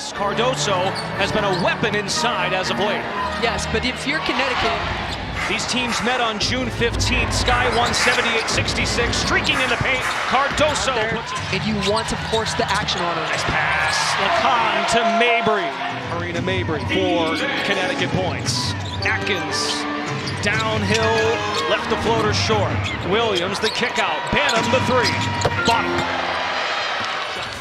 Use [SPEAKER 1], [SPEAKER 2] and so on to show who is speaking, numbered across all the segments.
[SPEAKER 1] pace. Cardoso has been a weapon inside as of late.
[SPEAKER 2] Yes, but if you're Connecticut,
[SPEAKER 1] these teams met on June 15th. Sky won 78-66, streaking in the paint. Cardoso
[SPEAKER 2] and you want to force the action on him.
[SPEAKER 1] Nice pass. Lacan to Mabry. Marina Mabry for Connecticut points. Atkins downhill, left the floater short. Williams the kick out. Bantam the three. Bottom.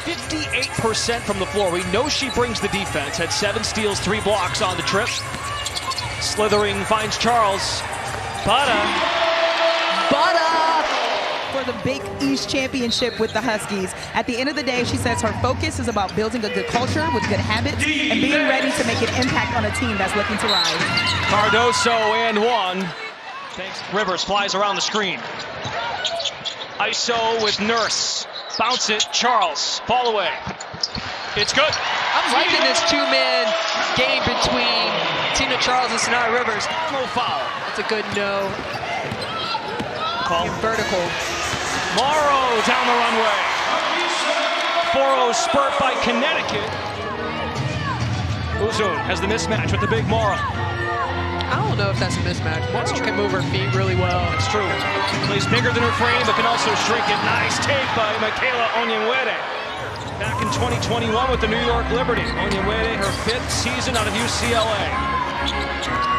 [SPEAKER 1] 58% from the floor. We know she brings the defense. Had 7 steals, 3 blocks on the trip. Slithering finds Charles. Bada
[SPEAKER 3] for the Big East Championship with the Huskies. At the end of the day, she says her focus is about building a good culture with good habits and being ready to make an impact on a team that's looking to rise.
[SPEAKER 1] Cardoso and one. Thanks. Rivers flies around the screen. ISO with Nurse. Bounce it. Charles. Fall away. It's good.
[SPEAKER 2] I'm liking this two-man game between Tina Charles and Sanaya Rivers.
[SPEAKER 1] No foul.
[SPEAKER 2] That's a good no.
[SPEAKER 1] Call.
[SPEAKER 2] Vertical.
[SPEAKER 1] Morrow down the runway. 4-0 spurt by Connecticut. Uzun has the mismatch with the big Morrow.
[SPEAKER 2] I don't know if that's a mismatch. Morrow can move her feet really well.
[SPEAKER 1] It's true. Plays bigger than her frame, but can also shrink it. Nice take by Michaela Onyenwere. Back in 2021 with the New York Liberty. Onyenwere, her 5th season out of UCLA.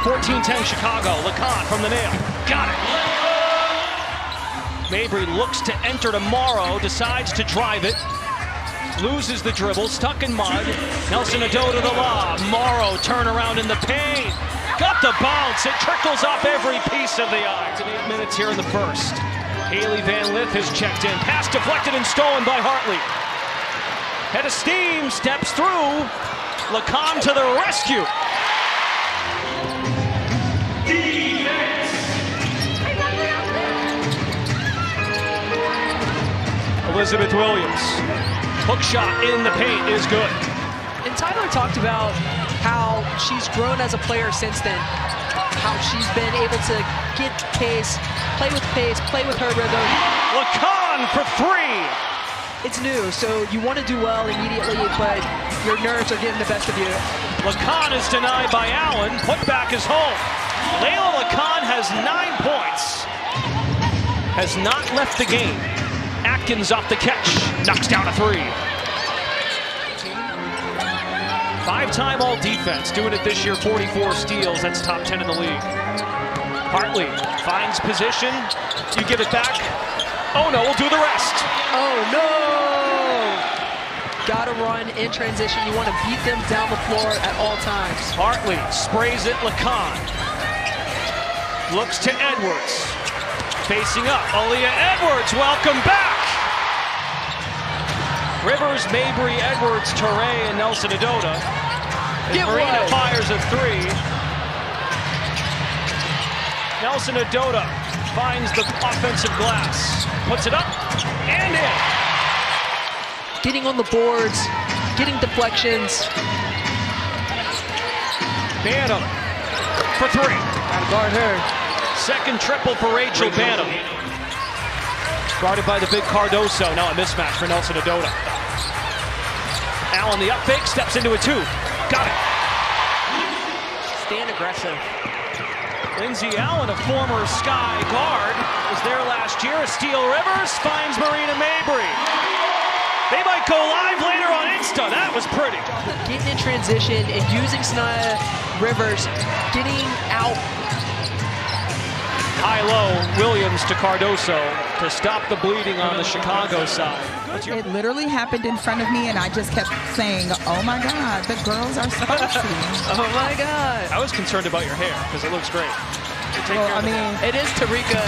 [SPEAKER 1] 14-10 Chicago. Lacan from the nail. Got it. Mabry looks to enter tomorrow, decides to drive it. Loses the dribble, stuck in mud. Nelson Ado to the lob. Morrow turn around in the paint. Got the bounce. It trickles off every piece of the eye. 8 minutes here in the first. Haley Van Lith has checked in. Pass deflected and stolen by Hartley. Head of steam, steps through. Lacan to the rescue. Elizabeth Williams. Hook shot in the paint is good.
[SPEAKER 2] And Tyler talked about how she's grown as a player since then. How she's been able to get pace, play with her rhythm.
[SPEAKER 1] Lacan for 3.
[SPEAKER 2] It's new, so you want to do well immediately, but your nerves are getting the best of you.
[SPEAKER 1] Lacan is denied by Allen. Putback is home. Layla Lacan has 9 points. Has not left the game. Atkins off the catch. Knocks down a 3. 5-time all-defense. Doing it this year, 44 steals. That's top 10 in the league. Hartley finds position. You give it back. Oh no, we'll do the rest.
[SPEAKER 2] Oh no! Gotta run in transition. You want to beat them down the floor at all times.
[SPEAKER 1] Hartley sprays it. Lacan looks to Edwards. Facing up. Aaliyah Edwards, welcome back. Rivers, Mabry, Edwards, Touré, and Nelson Adota. And Marina fires a 3. Nelson Adota finds the offensive glass. Puts it up and in.
[SPEAKER 2] Getting on the boards, getting deflections.
[SPEAKER 1] Bantam for 3.
[SPEAKER 2] Gotta guard her.
[SPEAKER 1] Second triple for Rachel Bantam. Guarded by the big Cardoso. Now a mismatch for Nelson Adota. Allen the up fake, steps into a 2. Got it.
[SPEAKER 2] Stand aggressive.
[SPEAKER 1] Lindsay Allen, a former Sky guard, was there last year. A steal. Rivers finds Marina Mabry. They might go live later on Insta. That was pretty.
[SPEAKER 2] Getting in transition and using Sanaya Rivers, getting out.
[SPEAKER 1] High-low, Williams to Cardoso to stop the bleeding on the Chicago side.
[SPEAKER 3] It literally happened in front of me, and I just kept saying, oh my God, the girls are spicy.
[SPEAKER 2] Oh my God.
[SPEAKER 1] I was concerned about your hair, because it looks great.
[SPEAKER 3] Well, I mean,
[SPEAKER 2] it is Tarika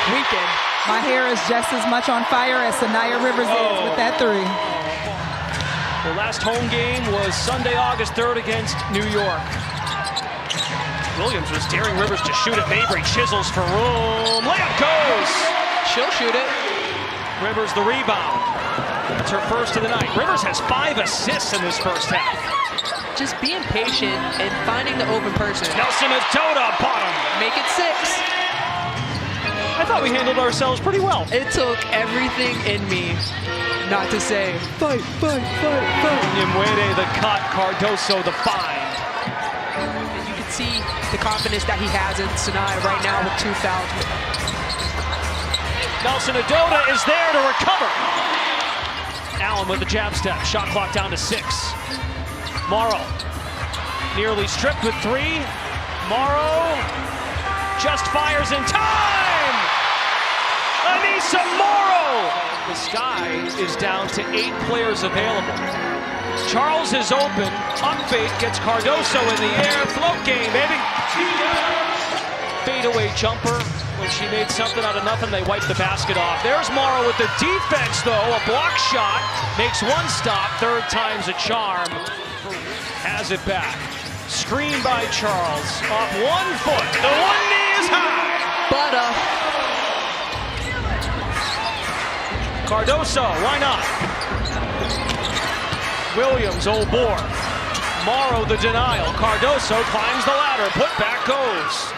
[SPEAKER 2] weekend.
[SPEAKER 3] My hair is just as much on fire as Sanaya Rivers is with that 3.
[SPEAKER 1] The last home game was Sunday, August 3rd against New York. Williams was daring Rivers to shoot at Mabry. Chisels for room. Layup goes.
[SPEAKER 2] She'll shoot it.
[SPEAKER 1] Rivers the rebound. That's her first of the night. Rivers has 5 assists in this first half.
[SPEAKER 2] Just being patient and finding the open person.
[SPEAKER 1] Nelson Adota bottom.
[SPEAKER 2] Make it 6.
[SPEAKER 1] I thought we handled ourselves pretty well.
[SPEAKER 2] It took everything in me not to say, fight, fight, fight, fight.
[SPEAKER 1] Nyemwede the cut, Cardoso the find.
[SPEAKER 2] And you can see the confidence that he has in Sinai right now with 2 fouls.
[SPEAKER 1] Nelson Adota is there to recover. Allen with the jab step, shot clock down to 6. Morrow nearly stripped with 3. Morrow just fires in time! Anissa Morrow! The Sky is down to 8 players available. Charles is open, up fake, gets Cardoso in the air, float game, baby! Fadeaway jumper. When she made something out of nothing, they wiped the basket off. There's Morrow with the defense, though. A block shot, makes 1 stop, 3rd time's a charm. Has it back. Screen by Charles, off 1 foot. The 1 knee is high.
[SPEAKER 2] But
[SPEAKER 1] Cardoso, why not? Williams, old boar. Morrow the denial. Cardoso climbs the ladder. Put back goes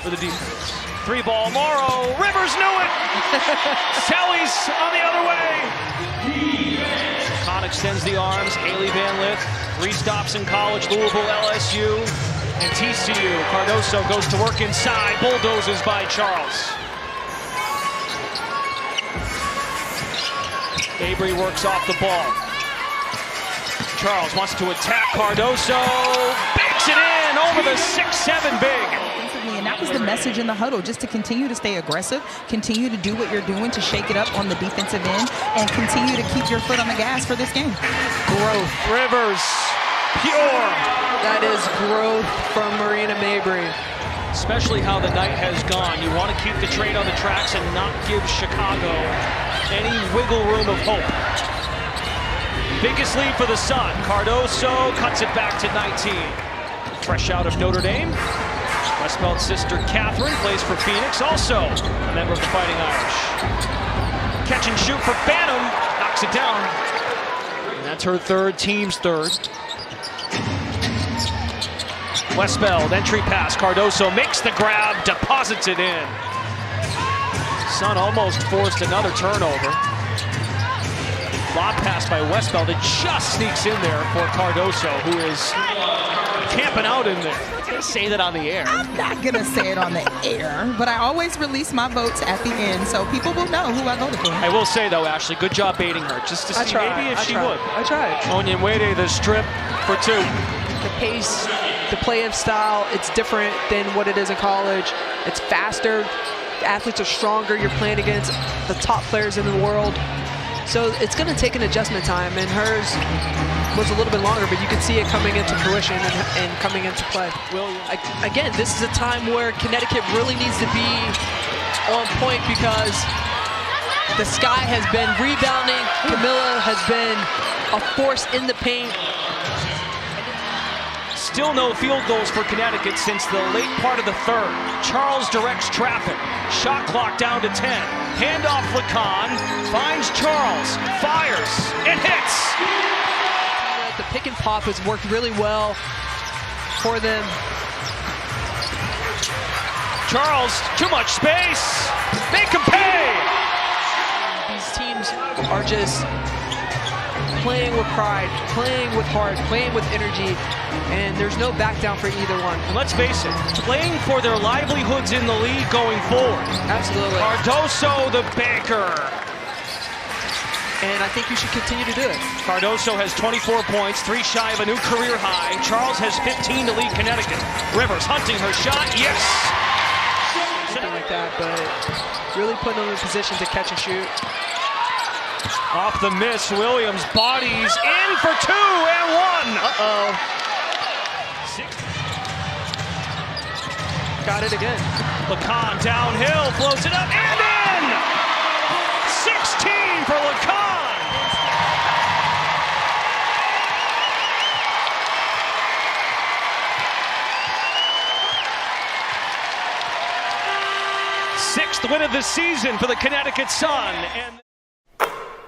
[SPEAKER 1] for the defense. 3-ball Morrow. Rivers knew it. Sally's on the other way. Con extends the arms. Haley Van Lith. 3 stops in college. Louisville, LSU, and TCU. Cardoso goes to work inside. Bulldozes by Charles. Avery works off the ball. Charles wants to attack Cardoso. Banks it in over the 6'7" big.
[SPEAKER 3] And that was the message in the huddle, just to continue to stay aggressive, continue to do what you're doing to shake it up on the defensive end, and continue to keep your foot on the gas for this game.
[SPEAKER 2] growth.
[SPEAKER 1] Rivers, pure.
[SPEAKER 2] That is growth from Marina Mabry.
[SPEAKER 1] Especially how the night has gone. You want to keep the train on the tracks and not give Chicago any wiggle room of hope. Biggest lead for the Sun. Cardoso cuts it back to 19. Fresh out of Notre Dame. Westfeld's sister Catherine plays for Phoenix, also a member of the Fighting Irish. Catch and shoot for Bantam, knocks it down. And that's her 3rd, team's 3rd. Westfeld, entry pass, Cardoso makes the grab, deposits it in. Sun almost forced another turnover. Lob pass by Westfeld, it just sneaks in there for Cardoso, who is camping out in there. I'm not gonna say that on the air.
[SPEAKER 3] I'm not going to say it on the air, but I always release my votes at the end, so people will know who I voted for.
[SPEAKER 1] I will say, though, Ashley, good job baiting her, just to see maybe if she would.
[SPEAKER 2] I tried.
[SPEAKER 1] Nyemwede, the strip for 2.
[SPEAKER 2] The pace, the play-in style, it's different than what it is in college. It's faster. The athletes are stronger. You're playing against the top players in the world. So it's going to take an adjustment time, and hers was a little bit longer, but you can see it coming into fruition and coming into play. Again, this is a time where Connecticut really needs to be on point, because the Sky has been rebounding. Camilla has been a force in the paint.
[SPEAKER 1] Still no field goals for Connecticut since the late part of the 3rd. Charles directs traffic. Shot clock down to 10. Handoff Lacan, finds Charles, fires, and hits.
[SPEAKER 2] The pick and pop has worked really well for them.
[SPEAKER 1] Charles, too much space. Make him pay.
[SPEAKER 2] These teams are just playing with pride, playing with heart, playing with energy, and there's no back down for either one.
[SPEAKER 1] And let's face it, playing for their livelihoods in the league going forward.
[SPEAKER 2] Absolutely.
[SPEAKER 1] Cardoso, the banker.
[SPEAKER 2] And I think you should continue to do it.
[SPEAKER 1] Cardoso has 24 points, 3 shy of a new career high. Charles has 15 to lead Connecticut. Rivers hunting her shot, yes!
[SPEAKER 2] Something like that, but really putting them in position to catch and shoot.
[SPEAKER 1] Off the miss, Williams bodies in for 2 and 1.
[SPEAKER 2] Uh-oh. Got it again.
[SPEAKER 1] Lacan downhill, floats it up and in! 16 for Lacan! Sixth win of the season for the Connecticut Sun. And